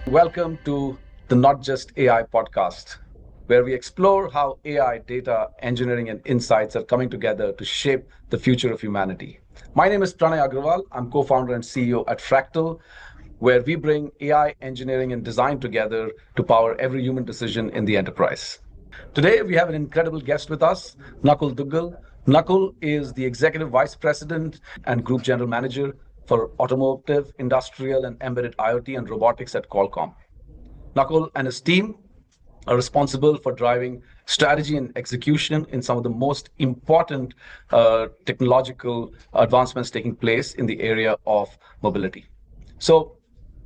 Welcome to the Not Just AI podcast, where we explore how AI, data, engineering, and insights are coming together to shape the future of humanity. My name is Pranay Agrawal. I'm co founder and CEO at Fractal, where we bring AI, engineering, and design together to power every human decision in the enterprise. Today, we have an incredible guest with us, Nakul Duggal. Nakul is the Executive Vice President and Group General Manager for Automotive, Industrial, and Embedded IoT and Robotics at Qualcomm. Nakul and his team are responsible for driving strategy and execution in some of the most important technological advancements taking place in the area of mobility. So,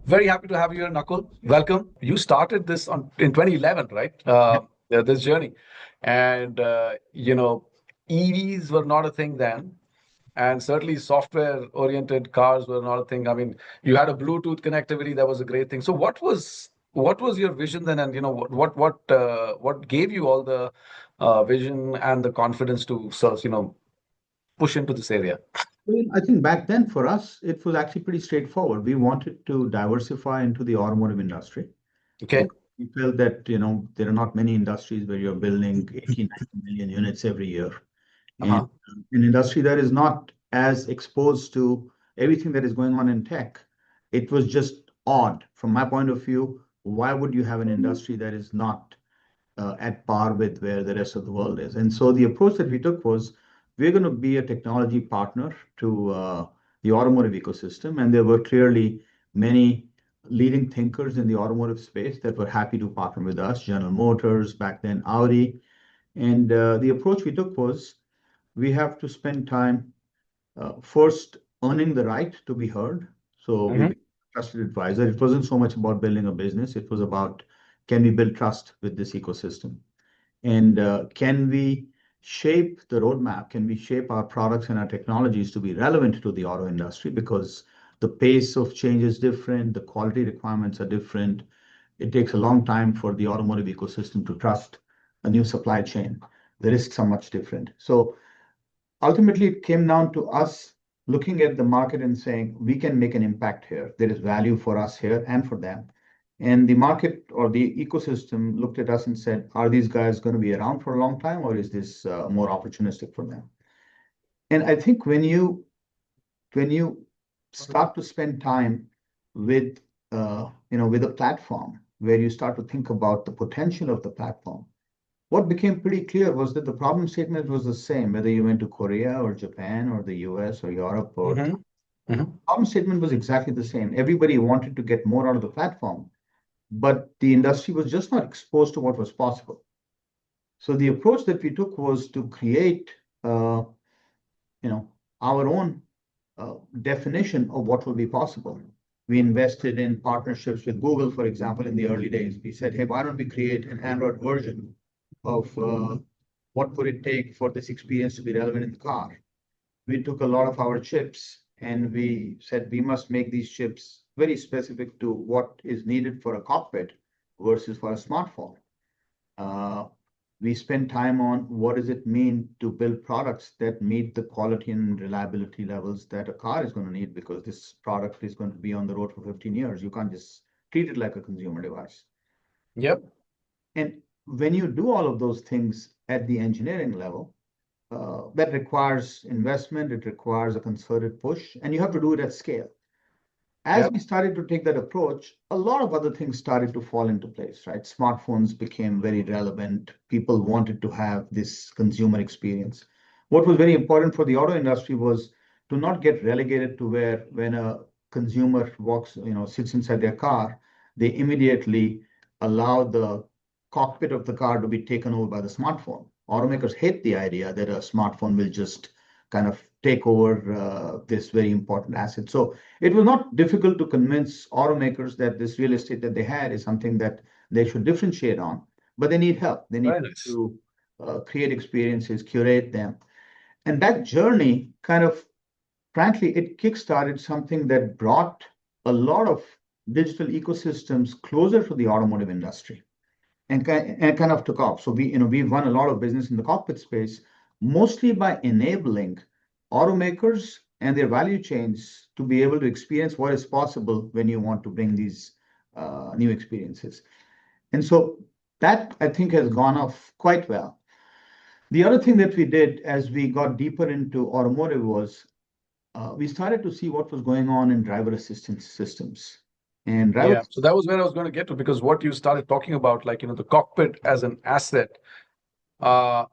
very happy to have you here, Nakul. Welcome. You started this in 2011, right? This journey, and EVs were not a thing then, and certainly software-oriented cars were not a thing. I mean, you had a Bluetooth connectivity that was a great thing. So, what was your vision then, and what gave you all the vision and the confidence to sort of push into this area? Well, I think back then for us, it was actually pretty straightforward. We wanted to diversify into the automotive industry Okay. because we felt that, there are not many industries where you're building 80, 90 million units every year. And Uh-huh. an industry that is not as exposed to everything that is going on in tech, it was just odd from my point of view. Why would you have an industry that is not at par with where the rest of the world is? And so the approach that we took was we're going to be a technology partner to the automotive ecosystem. And there were clearly many leading thinkers in the automotive space that were happy to partner with us, General Motors, back then Audi. And the approach we took was we have to spend time first earning the right to be heard. So we Hmm. became a trusted advisor. It wasn't so much about building a business, it was about can we build trust with this ecosystem? And can we shape the roadmap? Can we shape our products and our technologies to be relevant to the auto industry? Because the pace of change is different, the quality requirements are different. It takes a long time for the automotive ecosystem to trust a new supply chain. The risks are much different. So ultimately, it came down to us looking at the market and saying, we can make an impact here. There is value for us here and for them. And the market or the ecosystem looked at us and said, are these guys going to be around for a long time, or is this more opportunistic for them? And I think when you start to spend time with with a platform where you start to think about the potential of the platform, what became pretty clear was that the problem statement was the same, whether you went to Korea or Japan or the US or Europe or Hmm. Hmm. problem statement was exactly the same. Everybody wanted to get more out of the platform, but the industry was just not exposed to what was possible. So the approach that we took was to create, you know, our own definition of what will be possible. We invested in partnerships with Google, for example, in the early days. We said, hey, why don't we create an Android version of what would it take for this experience to be relevant in the car? We took a lot of our chips and we said we must make these chips very specific to what is needed for a cockpit versus for a smartphone. Uh, we spend time on what does it mean to build products that meet the quality and reliability levels that a car is going to need because this product is going to be on the road for 15 years. You can't just treat it like a consumer device. Yep. And when you do all of those things at the engineering level, that requires investment, it requires a concerted push, and you have to do it at scale. As Yep. we started to take that approach, a lot of other things started to fall into place, right? Smartphones became very relevant. People wanted to have this consumer experience. What was very important for the auto industry was to not get relegated to where when a consumer walks, sits inside their car, they immediately allow the cockpit of the car to be taken over by the smartphone. Automakers hate the idea that a smartphone will just kind of take over this very important asset. So it was not difficult to convince automakers that this real estate that they had is something that they should differentiate on, but they need help. They need Very nice. to create experiences, curate them. And that journey kind of, frankly, it kickstarted something that brought a lot of digital ecosystems closer to the automotive industry and kind of took off. So we've won a lot of business in the cockpit space, mostly by enabling automakers and their value chains to be able to experience what is possible when you want to bring these new experiences. And so that I think has gone off quite well. The other thing that we did as we got deeper into automotive was we started to see what was going on in driver assistance systems. And driver, Yeah. So that was where I was going to get to, because what you started talking about, like, the cockpit as an asset, uh,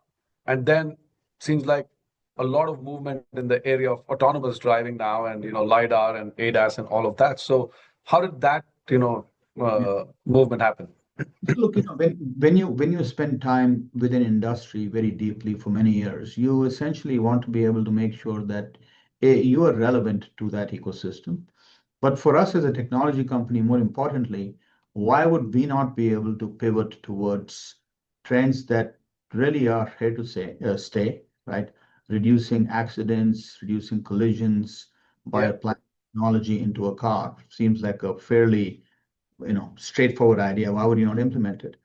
and then seems like a lot of movement in the area of autonomous driving now, and LiDAR and ADAS and all of that. So how did that, movement happen? so look, when you spend time with an industry very deeply for many years, you essentially want to be able to make sure that you are relevant to that ecosystem. But for us as a technology company, more importantly, why would we not be able to pivot towards trends that really are here to stay, right? Reducing accidents, reducing collisions by Yeah. applying technology into a car seems like a fairly, straightforward idea. Why would you not implement it?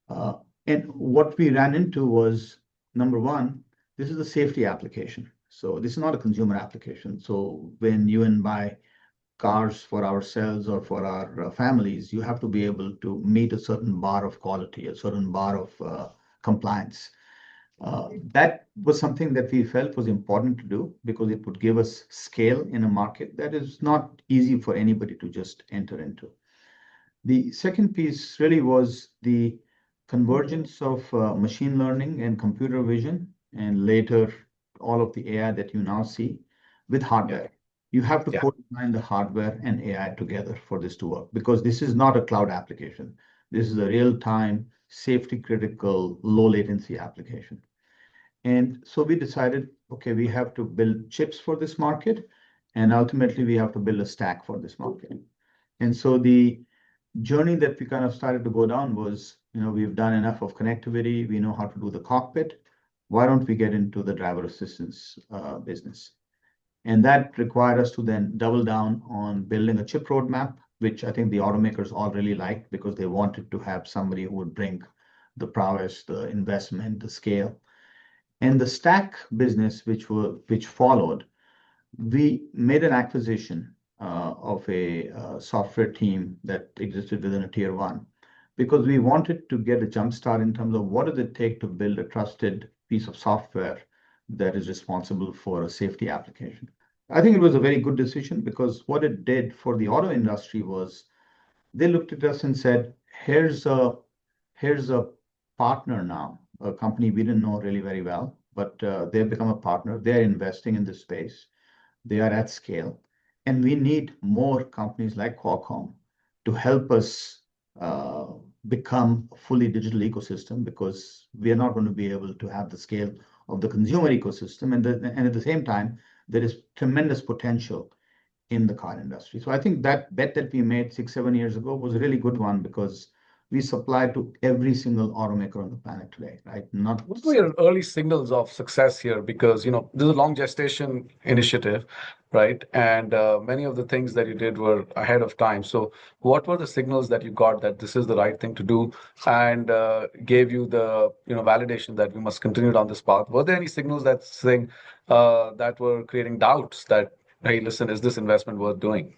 Uh, and what we ran into was, number one, this is a safety application. So this is not a consumer application. So when you and buy cars for ourselves or for our families, you have to be able to meet a certain bar of quality, a certain bar of compliance. That was something that we felt was important to do because it would give us scale in a market that is not easy for anybody to just enter into. The second piece really was the convergence of machine learning and computer vision, and later all of the AI that you now see with Yeah. hardware. You have to Yeah. co-design the hardware and AI together for this to work because this is not a cloud application. This is a real-time, safety-critical, low latency application. And so we decided, okay, we have to build chips for this market, and ultimately we have to build a stack for this market. And so the journey that we kind of started to go down was, we've done enough of connectivity. We know how to do the cockpit. Why don't we get into the driver assistance business? And that required us to then double down on building a chip roadmap, which I think the automakers all really liked because they wanted to have somebody who would bring the prowess, the investment, the scale. And the stack business, which followed, we made an acquisition of a software team that existed within a tier one because we wanted to get a jump start in terms of what does it take to build a trusted piece of software that is responsible for a safety application. I think it was a very good decision because what it did for the auto industry was they looked at us and said, here's a partner now, a company we didn't know really very well, but they've become a partner. They're investing in this space. They are at scale. And we need more companies like Qualcomm to help us uh, become a fully digital ecosystem because we are not going to be able to have the scale of the consumer ecosystem. And at the same time, there is tremendous potential in the car industry. So I think that bet that we made 6, 7 years ago was a really good one because we supply to every single automaker on the planet today, right? Not What were your early signals of success here? Because, this is a long gestation initiative, right? And many of the things that you did were ahead of time. So what were the signals that you got that this is the right thing to do, and gave you the, validation that we must continue down this path? Were there any signals that were creating doubts that, hey, listen, is this investment worth doing?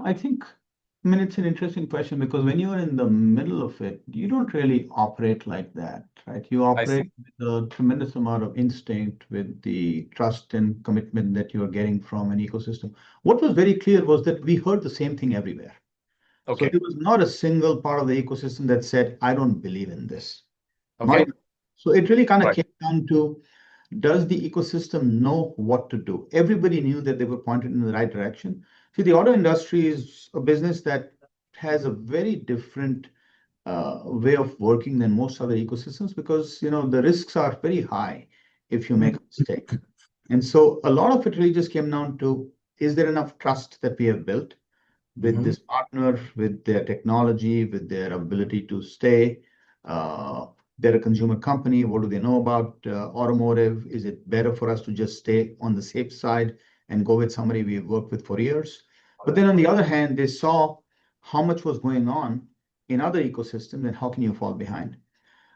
I think, I mean, it's an interesting question because when you're in the middle of it, you don't really operate like that, right? You I operate see. with a tremendous amount of instinct, with the trust and commitment that you are getting from an ecosystem. What was very clear was that we heard the same thing everywhere. So Okay. there was not a single part of the ecosystem that said, I don't believe in this. Not Okay. even. So it really kind of Right. came down to, does the ecosystem know what to do? Everybody knew that they were pointed in the right direction. See, the auto industry is a business that has a very different way of working than most other ecosystems because the risks are very high if you make a mistake. And so a lot of it really just came down to, is there enough trust that we have built with Mm-hmm. this partner, with their technology, with their ability to stay. Uh, they're a consumer company. What do they know about automotive? Is it better for us to just stay on the safe side and go with somebody we've worked with for years? But then on the other hand, they saw how much was going on in other ecosystems and how can you fall behind?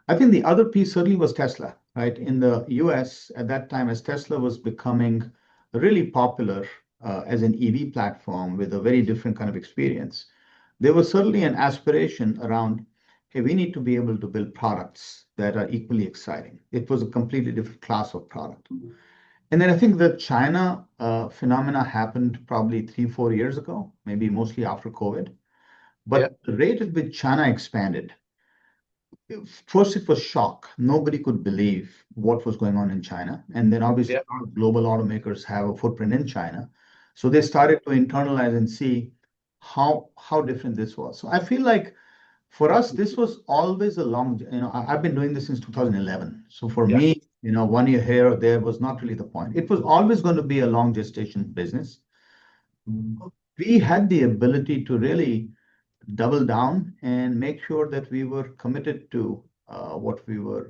I think the other piece certainly was Tesla, right? In the US at that time, as Tesla was becoming really popular, as an EV platform with a very different kind of experience, there was certainly an aspiration around, hey, we need to be able to build products that are equally exciting. It was a completely different class of product. And then I think the China phenomena happened probably 3, 4 years ago, maybe mostly after COVID. Yeah. But the rate at which China expanded, first it was shock. Nobody could believe what was going on in China. And then obviously Yeah. a lot of global automakers have a footprint in China. So they started to internalize and see how different this was. So I feel like for us, this was always a long, I've been doing this since 2011. So for Yeah. me, 1 year here or there was not really the point. It was always going to be a long gestation business. We had the ability to really double down and make sure that we were committed to what we were.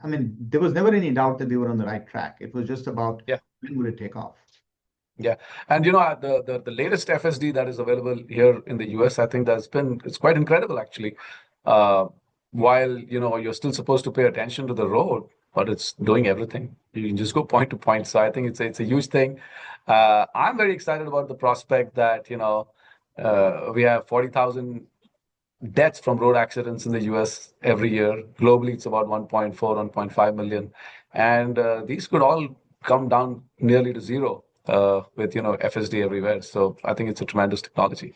I mean, there was never any doubt that we were on the right track. It was just about Yeah. when would it take off. Yeah. And the latest FSD that is available here in the US, I think it's quite incredible actually. Uh, while you're still supposed to pay attention to the road, but it's doing everything. You can just go point to point. So I think it's a huge thing. I'm very excited about the prospect that we have 40,000 deaths from road accidents in the US every year. Globally, it's about 1.4, 1.5 million. And these could all come down nearly to zero with, FSD everywhere. So I think it's a tremendous technology.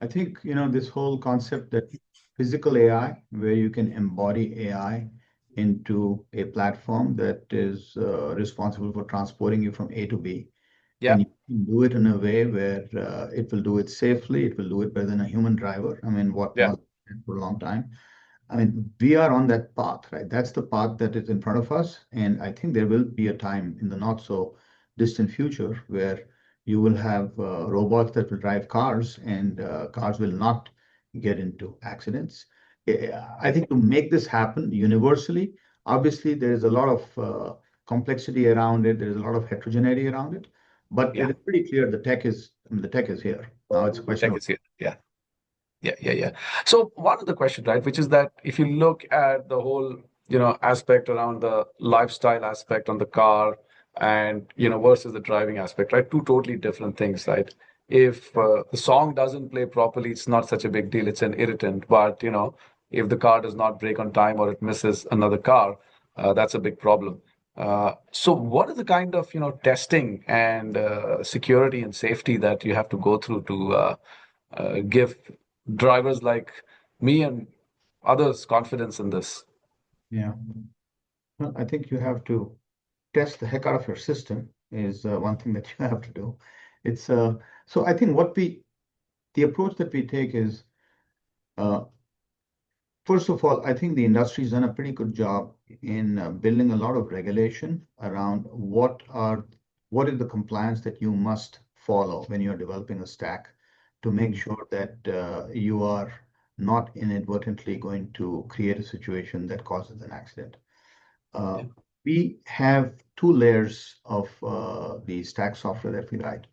I think, this whole concept that physical AI, where you can embody AI into a platform that is responsible for transporting you from A to B, Yeah, and you can do it in a way where it will do it safely, it will do it better than a human driver. I mean, what yeah, must for a long time. I mean, we are on that path, right? That's the path that is in front of us. And I think there will be a time in the not so distant future where you will have robots that will drive cars and cars will not get into accidents. I think to make this happen universally, obviously there is a lot of complexity around it. There is a lot of heterogeneity around it, but it yeah. is pretty clear the tech is here. Now it's a question Tech of is here. Yeah. Yeah, yeah, yeah. So one of the questions, right, which is that if you look at the whole, aspect around the lifestyle aspect on the car and, versus the driving aspect, right, two totally different things, right? If the song doesn't play properly, it's not such a big deal. It's an irritant. But, if the car does not brake on time or it misses another car, that's a big problem. So what are the kind of, testing and security and safety that you have to go through to give drivers like me and others confidence in this? yeah. Well, I think you have to test the heck out of your system is one thing that you have to do. It's so I think the approach that we take is uh, first of all, I think the industry's done a pretty good job in building a lot of regulation around what is the compliance that you must follow when you're developing a stack to make Mhm. sure that you are not inadvertently going to create a situation that causes an accident. Uh, Yeah, we have two layers of the stack software that we write.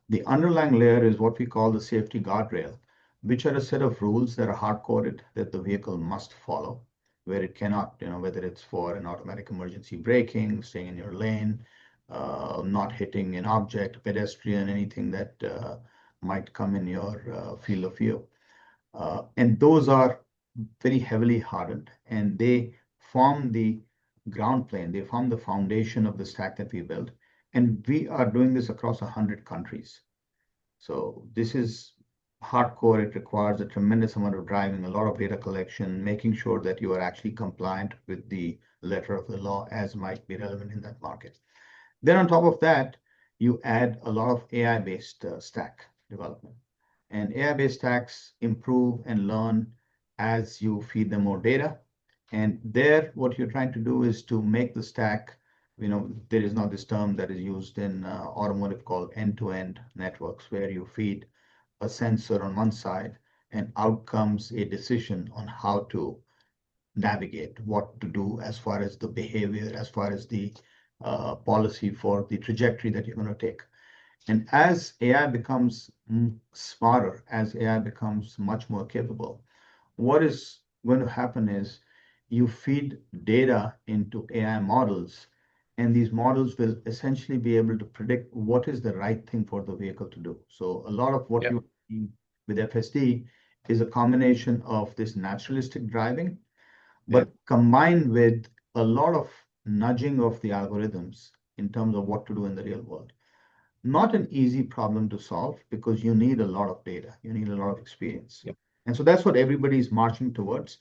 The underlying layer is what we call the safety guardrail, which are a set of rules that are hard-coded that the vehicle must follow, where it cannot, whether it's for an automatic emergency braking, staying in your lane, not hitting an object, pedestrian, anything that might come in your field of view. And those are very heavily hardened, and they form the ground plane. They form the foundation of the stack that we build. And we are doing this across 100 countries. So this is hardcore. It requires a tremendous amount of driving, a lot of data collection, making sure that you are actually compliant with the letter of the law as might be relevant in that market. Then on top of that, you add a lot of AI-based stack development. And AI-based stacks improve and learn as you feed them more data. And there, what you're trying to do is to make the stack, there is now this term that is used in automotive called end-to-end networks, where you feed a sensor on one side and out comes a decision on how to navigate, what to do as far as the behavior, as far as the policy for the trajectory that you're going to take. And as AI becomes smarter, as AI becomes much more capable, what is going to happen is you feed data into AI models, and these models will essentially be able to predict what is the right thing for the vehicle to do. So a lot of what Yep. you see with FSD is a combination of this naturalistic driving, Yeah. but combined with a lot of nudging of the algorithms in terms of what to do in the real world. Not an easy problem to solve because you need a lot of data, you need a lot of experience. Yep. And so that's what everybody is marching towards.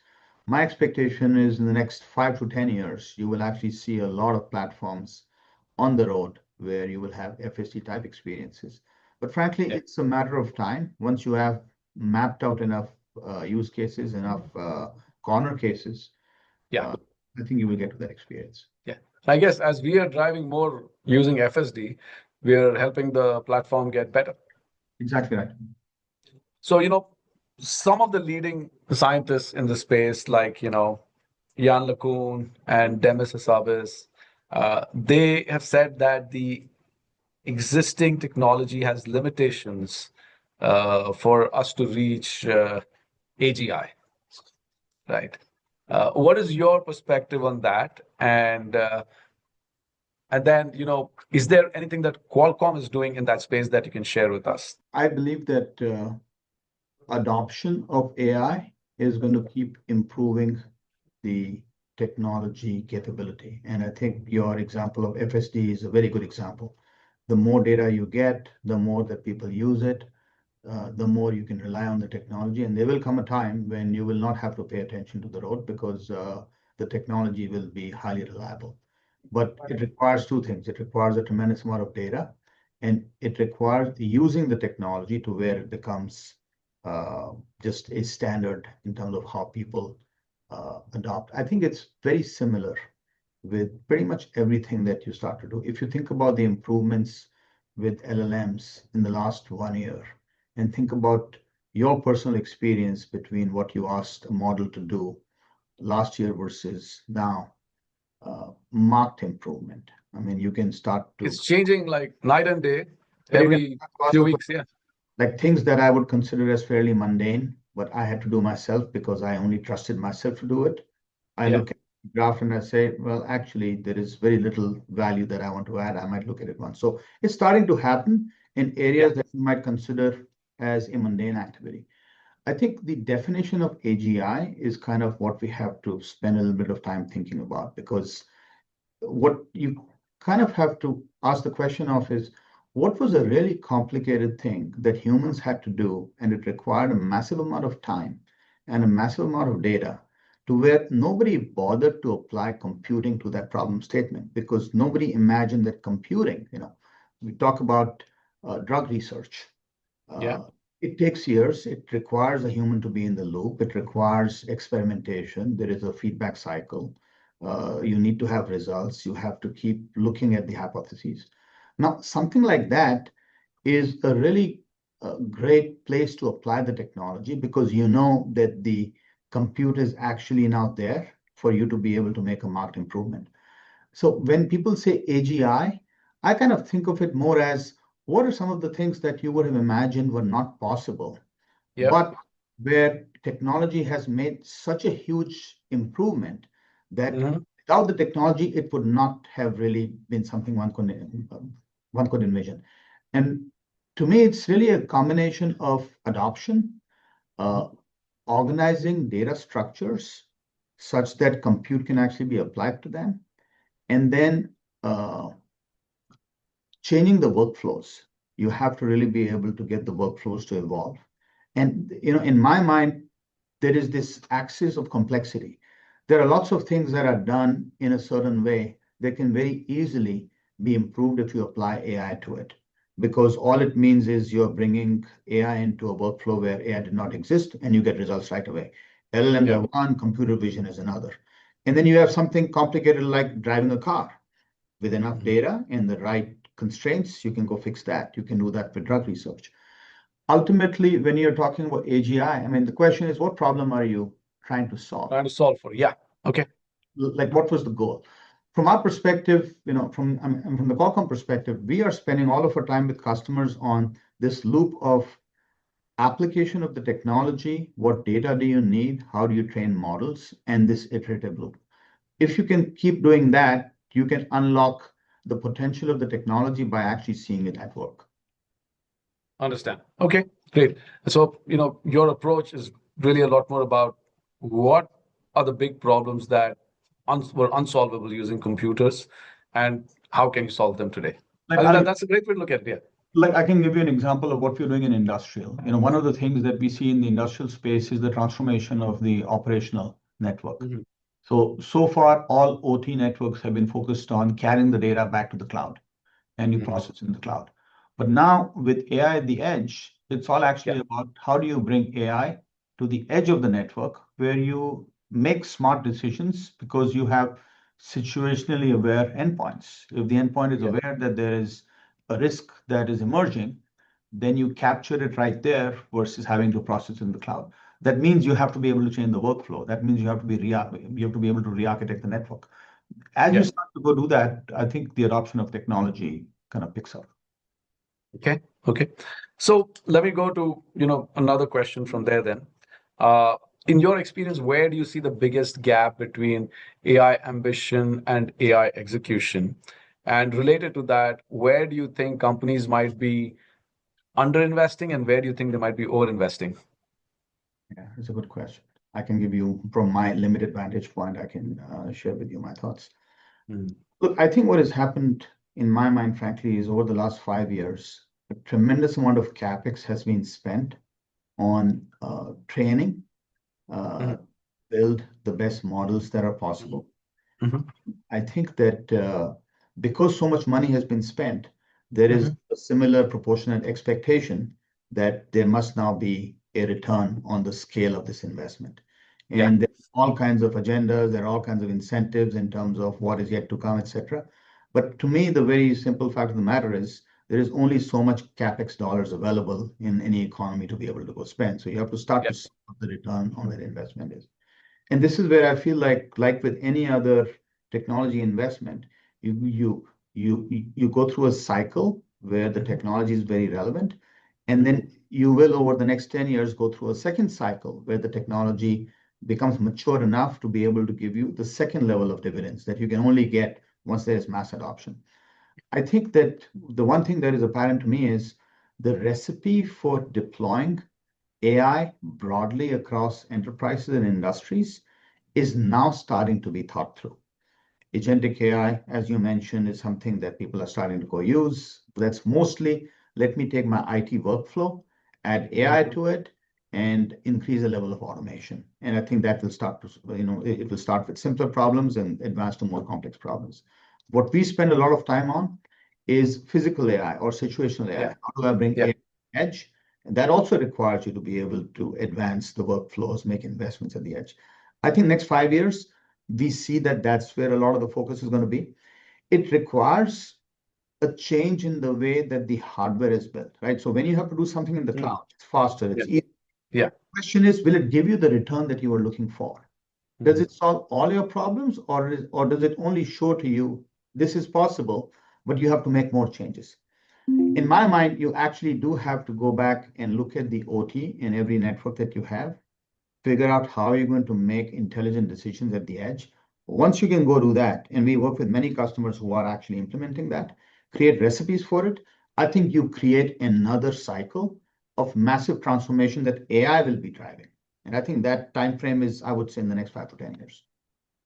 My expectation is in the next 5 to 10 years, you will actually see a lot of platforms on the road where you will have FSD type experiences. But frankly, Yeah. it's a matter of time. Once you have mapped out enough use cases, enough corner cases, Yeah. uh, I think you will get to that experience. Yeah. I guess as we are driving more using FSD, we are helping the platform get better. Exactly right. So, some of the leading scientists in the space, like, Jan LeCun and Demis Hassabis, they have said that the existing technology has limitations for us to reach AGI, right? What is your perspective on that? And then, is there anything that Qualcomm is doing in that space that you can share with us? I believe that adoption of AI is going to keep improving the technology capability. And I think your example of FSD is a very good example. The more data you get, the more that people use it, the more you can rely on the technology. And there will come a time when you will not have to pay attention to the road because the technology will be highly reliable. But it requires two things. It requires a tremendous amount of data, and it requires using the technology to where it becomes just a standard in terms of how people adopt. I think it's very similar with pretty much everything that you start to do. If you think about the improvements with LLMs in the last 1 year, and think about your personal experience between what you asked a model to do last year versus now, marked improvement. I mean, you can start to, It's changing like night and day but you can every ask few the weeks. question, Yeah. like things that I would consider as fairly mundane, but I had to do myself because I only trusted myself to do it. I Yeah. look at the graph and I say, well, actually, there is very little value that I want to add. I might look at it once. So it's starting to happen in Yeah. areas that you might consider as a mundane activity. I think the definition of AGI is kind of what we have to spend a little bit of time thinking about because what you kind of have to ask the question of is what was a really complicated thing that humans had to do, and it required a massive amount of time and a massive amount of data to where nobody bothered to apply computing to that problem statement because nobody imagined that computing, we talk about drug research. Yeah. Uh, it takes years. It requires a human to be in the loop. It requires experimentation. There is a feedback cycle. You need to have results. You have to keep looking at the hypotheses. Now, something like that is a really great place to apply the technology because you know that the compute is actually now there for you to be able to make a marked improvement. So when people say AGI, I kind of think of it more as what are some of the things that you would have imagined were not possible, Yep. but where technology has made such a huge improvement that Mhm. without the technology, it would not have really been something one could envision. And to me, it's really a combination of adoption, uh, organizing data structures such that compute can actually be applied to them, and then changing the workflows. You have to really be able to get the workflows to evolve. And in my mind, there is this axis of complexity. There are lots of things that are done in a certain way that can very easily be improved if you apply AI to it. Because all it means is you're bringing AI into a workflow where AI did not exist and you get results right away. LLMs Yeah. are one, computer vision is another. And then you have something complicated like driving a car with enough Mhm. data and the right constraints, you can go fix that. You can do that with drug research. Ultimately, when you're talking about AGI, I mean, the question is, what problem are you trying to solve? Trying to solve for. Yeah. Okay. Like, what was the goal? From our perspective, from the Qualcomm perspective, we are spending all of our time with customers on this loop of application of the technology. What data do you need? How do you train models? And this iterative loop. If you can keep doing that, you can unlock the potential of the technology by actually seeing it at work. Understand. Okay, great. So, your approach is really a lot more about what are the big problems that were unsolvable using computers, and how can you solve them today? Like I think I'll that's a great way to look at it. Yeah. like I can give you an example of what we're doing in industrial. One of the things that we see in the industrial space is the transformation of the operational network. Hmm. So far, all OT networks have been focused on carrying the data back to the cloud and you Hmm. process in the cloud. But now with AI at the edge, it's all Yeah. actually about how do you bring AI to the edge of the network where you make smart decisions because you have situationally aware endpoints. If the endpoint is Yeah. aware that there is a risk that is emerging, then you capture it right there versus having to process in the cloud. That means you have to be able to change the workflow. That means you have to be able to re-architect the network. As you Yeah. start to go do that, I think the adoption of technology kind of picks up. Okay. Okay. So let me go to, another question from there then. Uh, in your experience, where do you see the biggest gap between AI ambition and AI execution? And related to that, where do you think companies might be underinvesting and where do you think they might be overinvesting? Yeah, it's a good question. I can give you, from my limited vantage point, I can share with you my thoughts. Mm. Look, I think what has happened in my mind, frankly, is over the last 5 years, a tremendous amount of capex has been spent on training, uh, Mhm. build the best models that are Mhm. possible. Mhm. I think that because so much money has been spent, there is Mhm. a similar proportionate expectation that there must now be a return on the scale of this investment. Yeah. And there are all kinds of agendas, there are all kinds of incentives in terms of what is yet to come, etc. But to me, the very simple fact of the matter is there is only so much capex dollars available in any economy to be able to go spend. So you have to start Yeah. to see what the return on that investment is. And this is where I feel like with any other technology investment, you go through a cycle where the Mhm. technology is very relevant, and Mhm. then you will over the next 10 years go through a second cycle where the technology becomes mature enough to be able to give you the second level of dividends that you can only get once there is mass adoption. I think that the one thing that is apparent to me is the recipe for deploying AI broadly across enterprises and industries is now starting to be thought through. Agentic AI, as you mentioned, is something that people are starting to go use. That's mostly let me take my IT workflow, add AI Mhm. to it, and increase the level of automation. And I think that will start to, it will start with simpler problems and advance to more complex problems. What we spend a lot of time on is physical AI or situational AI. Yeah. How do I bring Yeah. AI edge? And that also requires you to be able to advance the workflows, make investments at the edge. I think next 5 years, we see that that's where a lot of the focus is going to be. It requires a change in the way that the hardware is built, right? So when you have to do something in the Mm. cloud, it's faster, Yeah. it's easier. Yeah. Question is, will it give you the return that you are looking for? Does Mhm. it solve all your problems, or does it only show to you this is possible, but you have to make more changes? In my mind, you actually do have to go back and look at the OT in every network that you have, figure out how you're going to make intelligent decisions at the edge. Once you can go do that, and we work with many customers who are actually implementing that, create recipes for it, I think you create another cycle of massive transformation that AI will be driving. And I think that time frame is, I would say, in the next 5 to 10 years.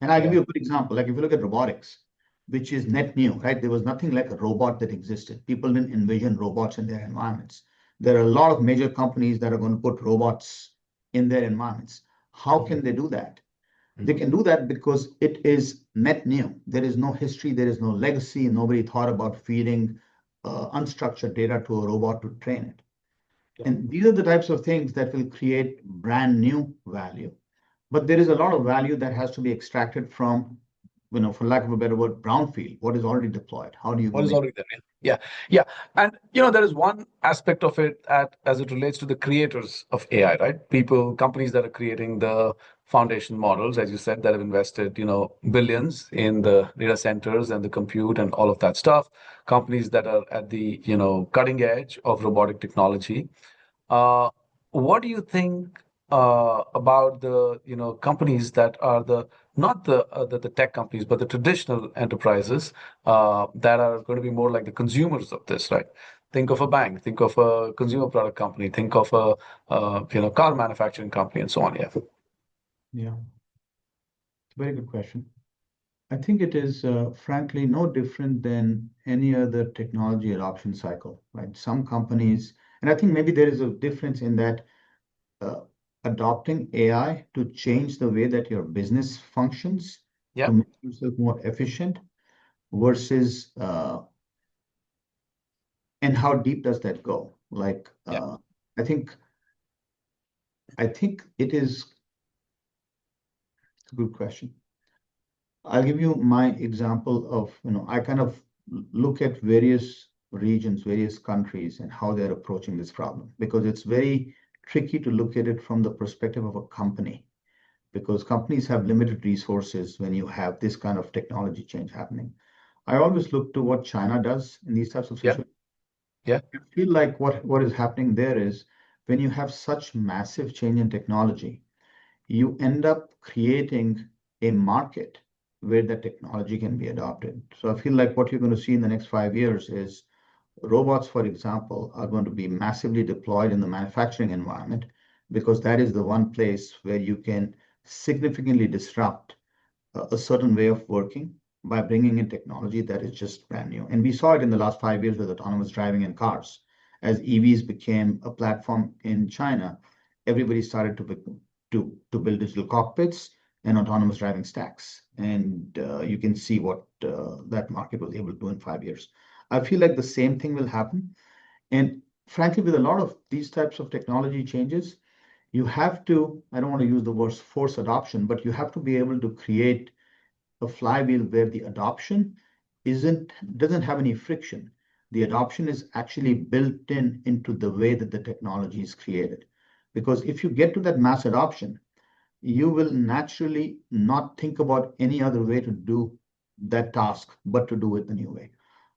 And I'll give Yeah. you a good example. Like if you look at robotics, which is net new, right? There was nothing like a robot that existed. People didn't envision robots in their environments. There are a lot of major companies that are going to put robots in their environments. How Mhm. can they do that? They Mhm. can do that because it is net new. There is no history, there is no legacy. Nobody thought about feeding unstructured data to a robot to train it. Yeah. And these are the types of things that will create brand new value. But there is a lot of value that has to be extracted from, for lack of a better word, brownfield, what is already deployed. How do you go What is make? already there? Yeah. Yeah. And there is one aspect of it as it relates to the creators of AI, right? People, companies that are creating the foundation models, as you said, that have invested, billions in the data centers and the compute and all of that stuff. Companies that are at the, cutting edge of robotic technology. Uh, what do you think about the companies that are the not the tech companies, but the traditional enterprises that are going to be more like the consumers of this, right? Think of a bank, think of a consumer product company, think of a car manufacturing company, and so on. Yeah. Yeah, it's a very good question. I think it is frankly no different than any other technology adoption cycle, right? Some companies, and I think maybe there is a difference in that uh, adopting AI to change the way that your business functions to Yeah. make yourself more efficient versus and how deep does that go? Like, Yeah. I think it is a good question. I'll give you my example of, I kind of look at various regions, various countries, and how they're approaching this problem because it's very tricky to look at it from the perspective of a company because companies have limited resources when you have this kind of technology change happening. I always look to what China does in these types of Yeah. situations. Yeah. I feel like what is happening there is when you have such massive change in technology, you end up creating a market where the technology can be adopted. So I feel like what you're going to see in the next 5 years is robots, for example, are going to be massively deployed in the manufacturing environment because that is the one place where you can significantly disrupt a certain way of working by bringing in technology that is just brand new. And we saw it in the last 5 years with autonomous driving in cars. As EVs became a platform in China, everybody started to build digital cockpits and autonomous driving stacks. And you can see what that market was able to do in 5 years. I feel like the same thing will happen. And frankly, with a lot of these types of technology changes, you have to, I don't want to use the word force adoption, but you have to be able to create a flywheel where the adoption doesn't have any friction. The adoption is actually built into the way that the technology is created. Because if you get to that mass adoption, you will naturally not think about any other way to do that task, but to do it the new way.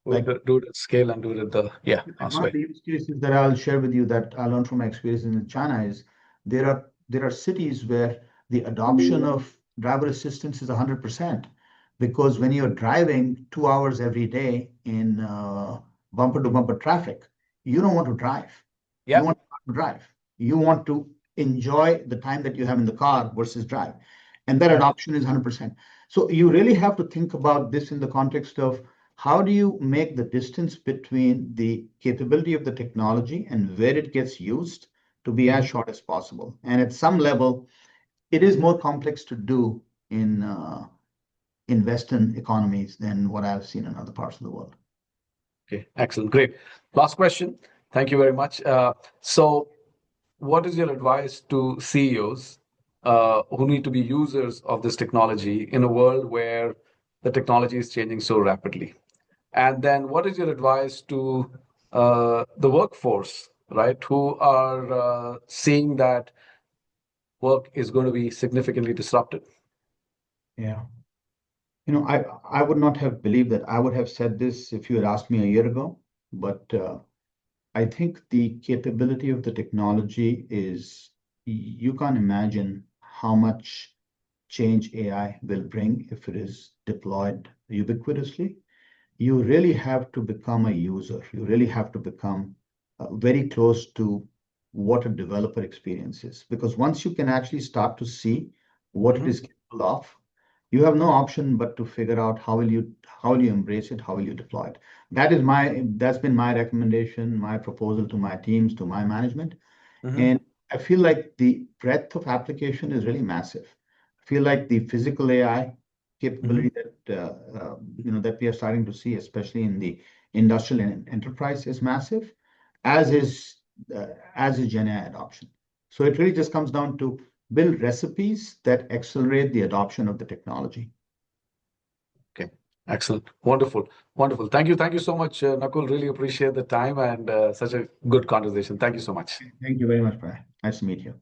Like Do it at scale and do it at the one fast of way. the use cases that I'll share with you that I learned from my experience in China is there are cities where the adoption of driver assistance is 100% because when you're driving 2 hours every day in bumper to bumper traffic, you don't want to drive. You Yeah. want to drive. You want to enjoy the time that you have in the car versus drive. And that Yeah. adoption is 100%. So you really have to think about this in the context of how do you make the distance between the capability of the technology and where it gets used to be as Mhm. short as possible? And at some level, it is more complex to do in Western economies than what I've seen in other parts of the world. Okay, excellent. Great. Last question. Thank you very much. So, what is your advice to CEOs who need to be users of this technology in a world where the technology is changing so rapidly? And then, what is your advice to the workforce, right, who are seeing that work is going to be significantly disrupted? Yeah. I would not have believed that I would have said this if you had asked me a year ago, but I think the capability of the technology is you can't imagine how much change AI will bring if it is deployed ubiquitously. You really have to become a user. You really have to become very close to what a developer experience is. Because once you can actually start to see what it Hmm. is capable of, you have no option but to figure out how will you embrace it, how will you deploy it. That's been my recommendation, my proposal to my teams, to my management. Hmm. And I feel like the breadth of application is really massive. I feel like the physical AI Hmm. capability that we are starting to see, especially in the industrial and enterprise, is massive, as is Gen AI adoption. So it really just comes down to build recipes that accelerate the adoption of the technology. Okay, excellent. Wonderful. Wonderful. Thank you so much, Nakul. Really appreciate the time and such a good conversation. Thank you so much. Thank you very much, Pranay. Nice to meet you.